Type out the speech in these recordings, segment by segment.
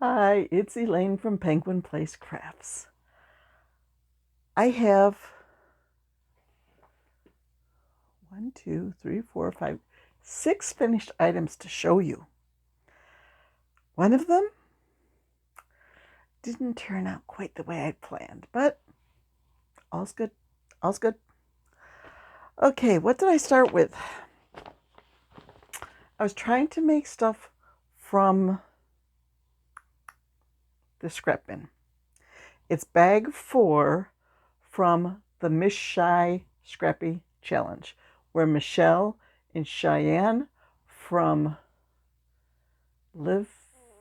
Hi, it's Elaine from Penguin Place Crafts. I have 6 finished items to show you. One of them didn't turn out quite the way I planned, but all's good. All's good. Okay, what did I start with? I was trying to make stuff from the scrap bin. It's bag 4 from the Miss Shy Scrappy Challenge, where Michelle and Cheyenne from Live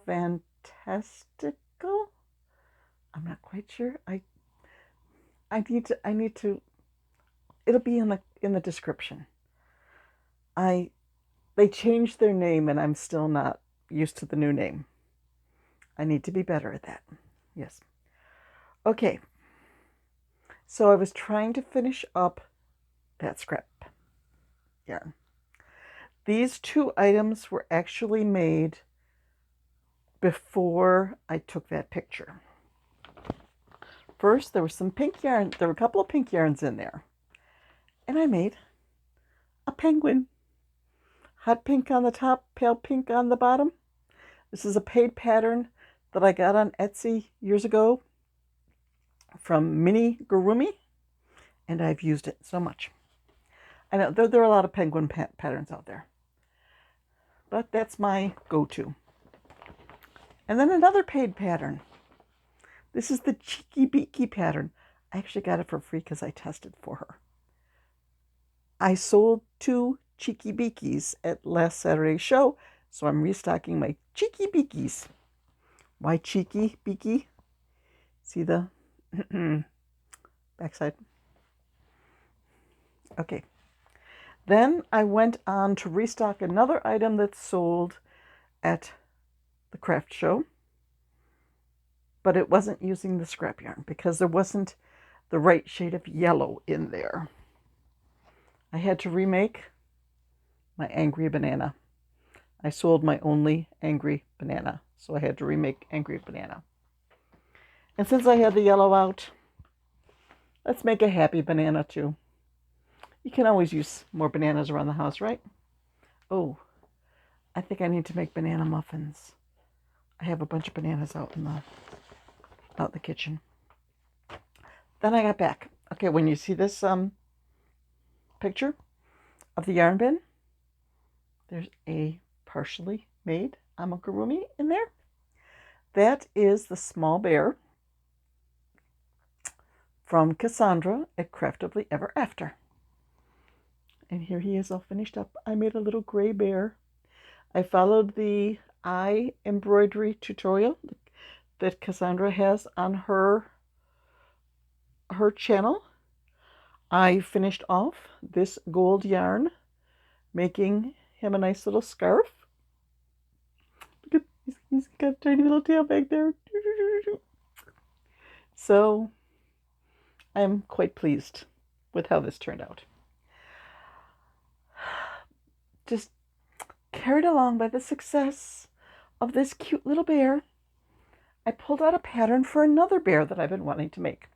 Fantastical. I'm not quite sure. I need to. It'll be in the description. I They changed their name and I'm still not used to the new name. I need to be better at that. Yes. Okay. So I was trying to finish up that scrap yarn. These 2 items were actually made before I took that picture. First, there was some pink yarn. There were a couple of pink yarns in there. And I made a penguin. Hot pink on the top, pale pink on the bottom. This is a paid pattern that I got on Etsy years ago from Mini Gurumi, and I've used it so much. I know there are a lot of penguin patterns out there, but that's my go-to. And then another paid pattern. This is the Cheeky Beaky pattern. I actually got it for free because I tested for her. I sold 2 Cheeky Beakies at last Saturday's show, so I'm restocking my Cheeky Beakies. Why Cheeky Beaky? See the backside? Okay. Then I went on to restock another item that's sold at the craft show, but it wasn't using the scrap yarn because there wasn't the right shade of yellow in there. I had to remake my Angry Banana. I sold my only Angry Banana, so I had to remake Angry Banana. And since I had the yellow out, let's make a Happy Banana too. You can always use more bananas around the house, right? Oh, I think I need to make banana muffins. I have a bunch of bananas out in the kitchen. Then I got back. Okay, when you see this picture of the yarn bin, there's a partially made amigurumi in there. That is the small bear from Cassandra at Craftably Ever After. And here he is all finished up. I made a little gray bear. I followed the eye embroidery tutorial that Cassandra has on her channel. I finished off this gold yarn, making him a nice little scarf. Look at, he's got a tiny little tail back there. So I'm quite pleased with how this turned out. Just carried along by the success of this cute little bear, I pulled out a pattern for another bear that I've been wanting to make.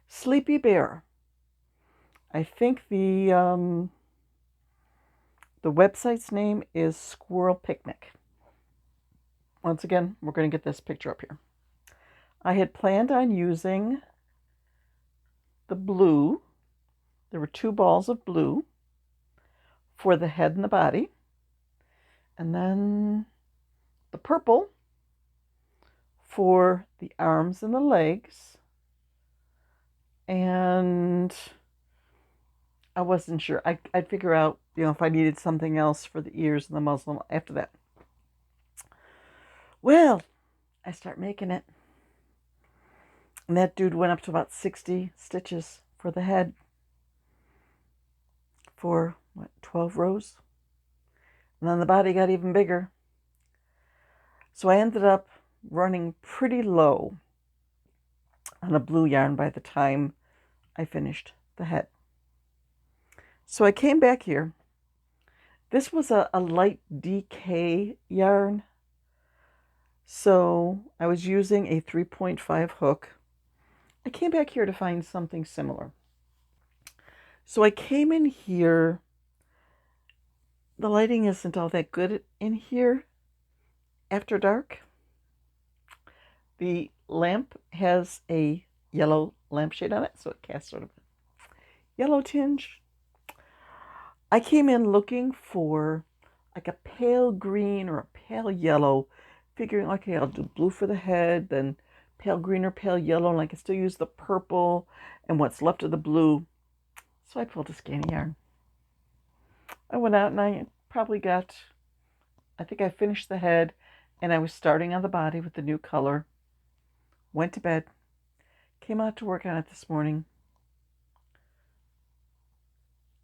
Sleepy Bear. I think the website's name is Squirrel Picnic. Once again, we're going to get this picture up here. I had planned on using the blue. There were 2 balls of blue for the head and the body. And then the purple for the arms and the legs. And I wasn't sure. I'd figure out, if I needed something else for the ears and the muzzle after that. Well, I start making it. And that dude went up to about 60 stitches for the head for, 12 rows? And then the body got even bigger. So I ended up running pretty low on a blue yarn by the time I finished the head. So I came back here. This was a light DK yarn. So I was using a 3.5 hook. I came back here to find something similar. So I came in here. The lighting isn't all that good in here after dark. The lamp has a yellow lampshade on it, so it casts sort of a yellow tinge. I came in looking for like a pale green or a pale yellow, figuring, okay, I'll do blue for the head, then pale green or pale yellow, and I can still use the purple and what's left of the blue. So I pulled a skein of yarn. I went out and I probably got, I think I finished the head and I was starting on the body with the new color. Went to bed, came out to work on it this morning.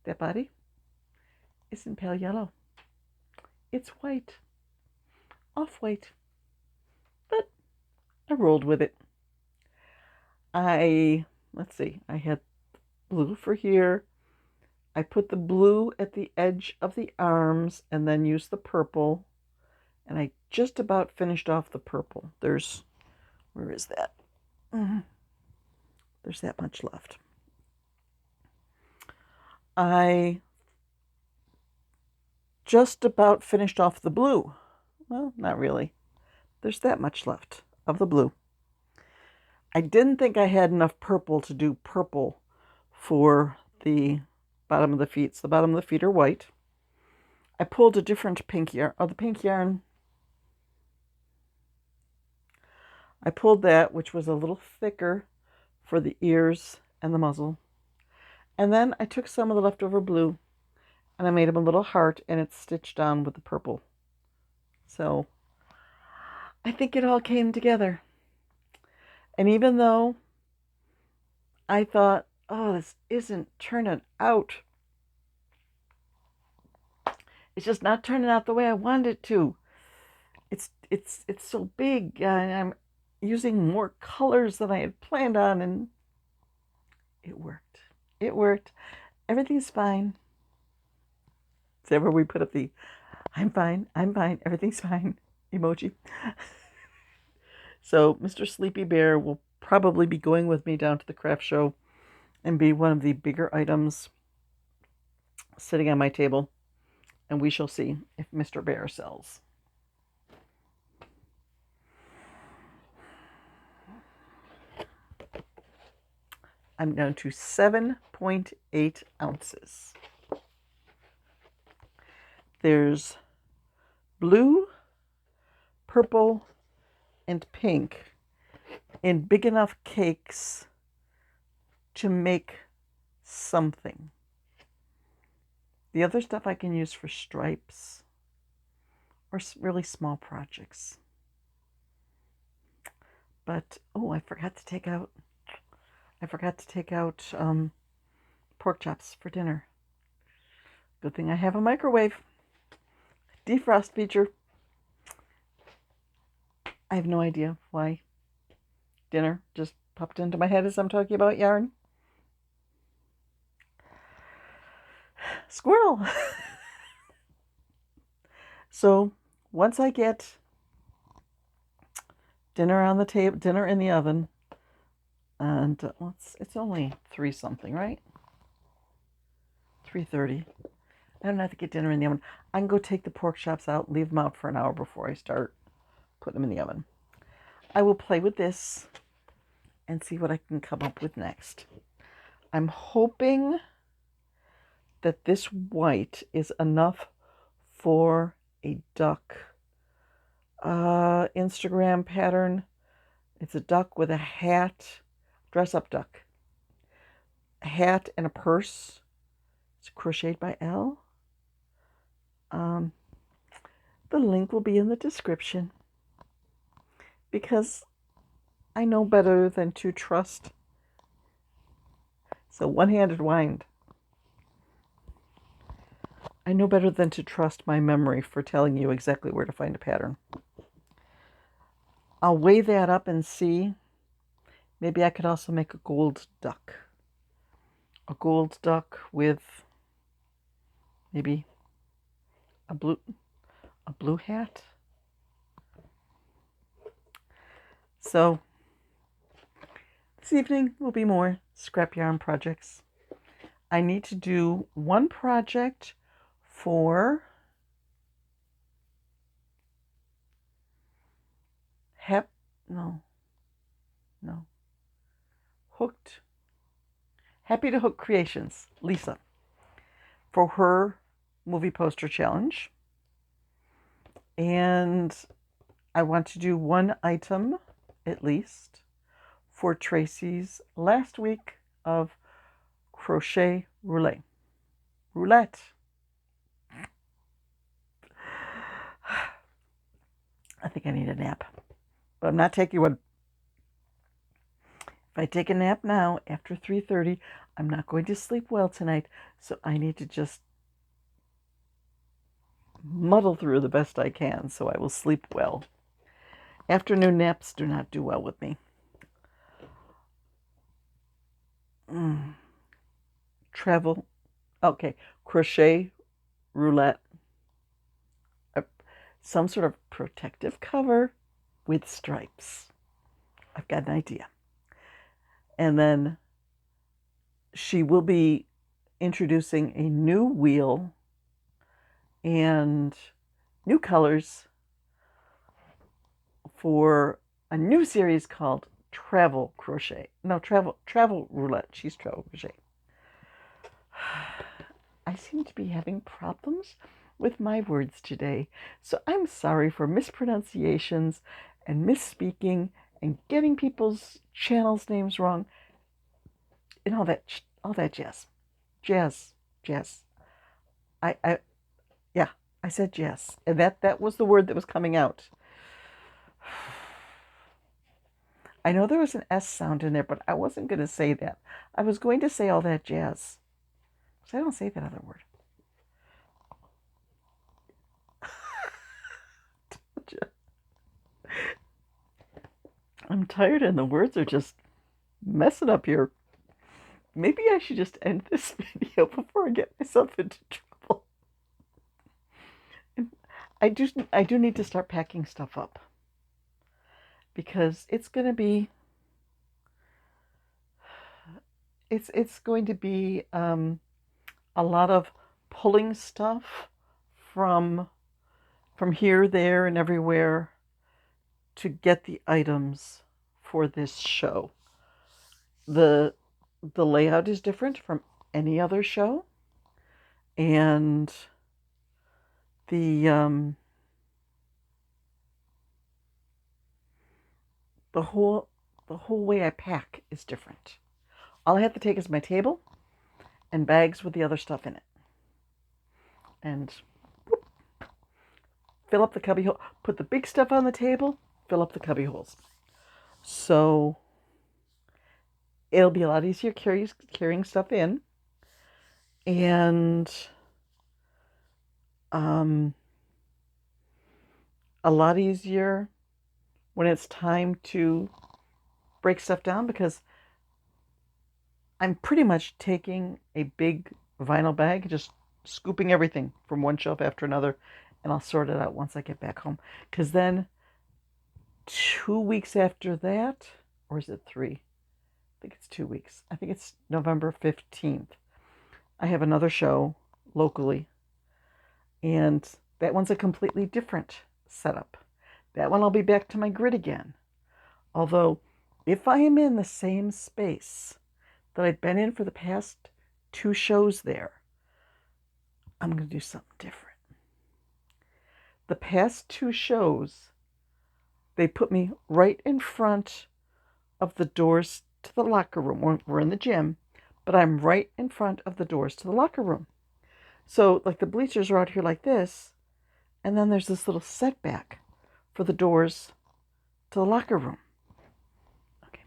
That body isn't pale yellow. It's white, off-white, but I rolled with it. Let's see, I had blue for here. I put the blue at the edge of the arms and then used the purple. And I just about finished off the purple. Where is that? There's that much left. I just about finished off the blue. Well, not really. There's that much left of the blue. I didn't think I had enough purple to do purple for the bottom of the feet. So the bottom of the feet are white. I pulled a different pink yarn. Oh, the pink yarn. I pulled that, which was a little thicker for the ears and the muzzle. And then I took some of the leftover blue and I made him a little heart and it's stitched on with the purple. So I think it all came together. And even though I thought, oh, this isn't turning out, it's just not turning out the way I wanted it to. It's so big and I'm using more colors than I had planned on, and it worked. It worked. Everything's fine. So ever we put up the I'm fine, everything's fine emoji. So Mr. Sleepy Bear will probably be going with me down to the craft show and be one of the bigger items sitting on my table. And we shall see if Mr. Bear sells. I'm down to 7.8 ounces. There's blue, purple, and pink in big enough cakes to make something. The other stuff I can use for stripes or really small projects. But, oh, I forgot to take out pork chops for dinner. Good thing I have a microwave. Defrost feature. I have no idea why dinner just popped into my head as I'm talking about yarn. Squirrel. So once I get dinner on the table, dinner in the oven, and it's only 3 something, right? 3:30. I don't have to get dinner in the oven. I can go take the pork chops out, leave them out for an hour before I start putting them in the oven. I will play with this and see what I can come up with next. I'm hoping that this white is enough for a duck Instagram pattern. It's a duck with a hat, dress-up duck, a hat and a purse. It's crocheted by Elle. The link will be in the description because I know better than to trust. So one-handed wind. I know better than to trust my memory for telling you exactly where to find a pattern. I'll weigh that up and see. Maybe I could also make a gold duck. A gold duck with maybe a blue hat. So this evening will be more scrap yarn projects. I need to do one project for Happy to Hook Creations, Lisa, for her movie poster challenge. And I want to do one item at least for Tracy's last week of crochet roulette. I think I need a nap, but I'm not taking one. If I take a nap now after 3:30, I'm not going to sleep well tonight, so I need to just muddle through the best I can so I will sleep well. Afternoon naps do not do well with me. Travel. Okay, crochet roulette. Some sort of protective cover with stripes. I've got an idea. And then she will be introducing a new wheel and new colors for a new series called Travel Roulette. She's Travel Crochet. I seem to be having problems with my words today, so I'm sorry for mispronunciations and misspeaking and getting people's channels' names wrong and all that jazz. I said jazz, and that was the word that was coming out. I know there was an S sound in there, but I wasn't going to say that. I was going to say all that jazz, because I don't say that other word. I'm tired and the words are just messing up here. Maybe I should just end this video before I get myself into trouble. I do need to start packing stuff up, because it's going to be a lot of pulling stuff from here, there, and everywhere to get the items for this show. The layout is different from any other show, and the whole way I pack is different. All I have to take is my table and bags with the other stuff in it, and whoop, fill up the cubby hole. Put the big stuff on the table, fill up the cubby holes. So it'll be a lot easier carrying stuff in, and a lot easier when it's time to break stuff down, because I'm pretty much taking a big vinyl bag, just scooping everything from one shelf after another, and I'll sort it out once I get back home. Because then 2 weeks after that, or is it 3? I think it's 2 weeks. I think it's November 15th. I have another show locally, and that one's a completely different setup. That one I'll be back to my grid again. Although, if I am in the same space that I've been in for the past 2 shows there, I'm going to do something different. The past 2 shows, they put me right in front of the doors to the locker room. We're in the gym, but I'm right in front of the doors to the locker room. So, like, the bleachers are out here like this, and then there's this little setback for the doors to the locker room. Okay.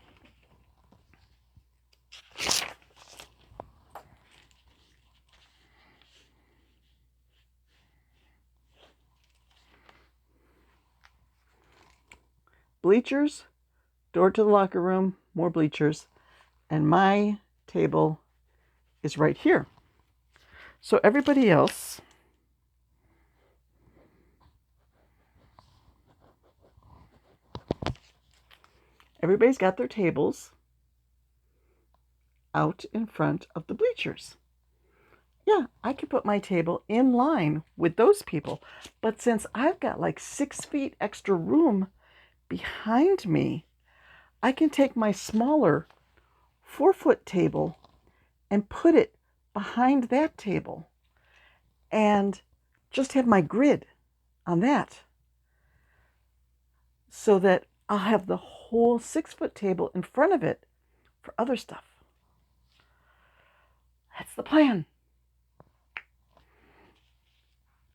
Bleachers, door to the locker room, more bleachers, and my table is right here. So everybody else everybody's got their tables out in front of the bleachers. Yeah, I could put my table in line with those people. But since I've got like 6 feet extra room behind me, I can take my smaller 4-foot table and put it behind that table and just have my grid on that, so that I'll have the whole 6-foot table in front of it for other stuff. That's the plan.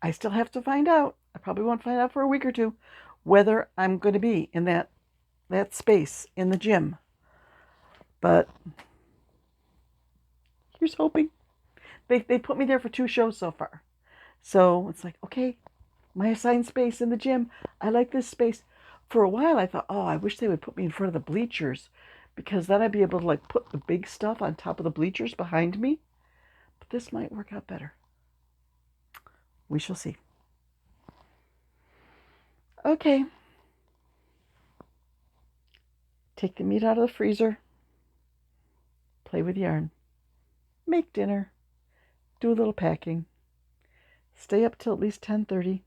I still have to find out. I probably won't find out for a week or two whether I'm going to be in that space in the gym. But here's hoping. They put me there for 2 shows so far. So it's like, okay, my assigned space in the gym. I like this space. For a while I thought, oh, I wish they would put me in front of the bleachers, because then I'd be able to like put the big stuff on top of the bleachers behind me. But this might work out better. We shall see. Okay. Take the meat out of the freezer. Play with yarn. Make dinner. Do a little packing. Stay up till at least 10:30.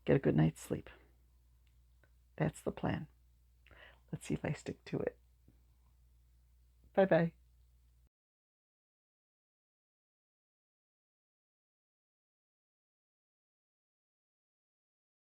Get a good night's sleep. That's the plan. Let's see if I stick to it. Bye-bye.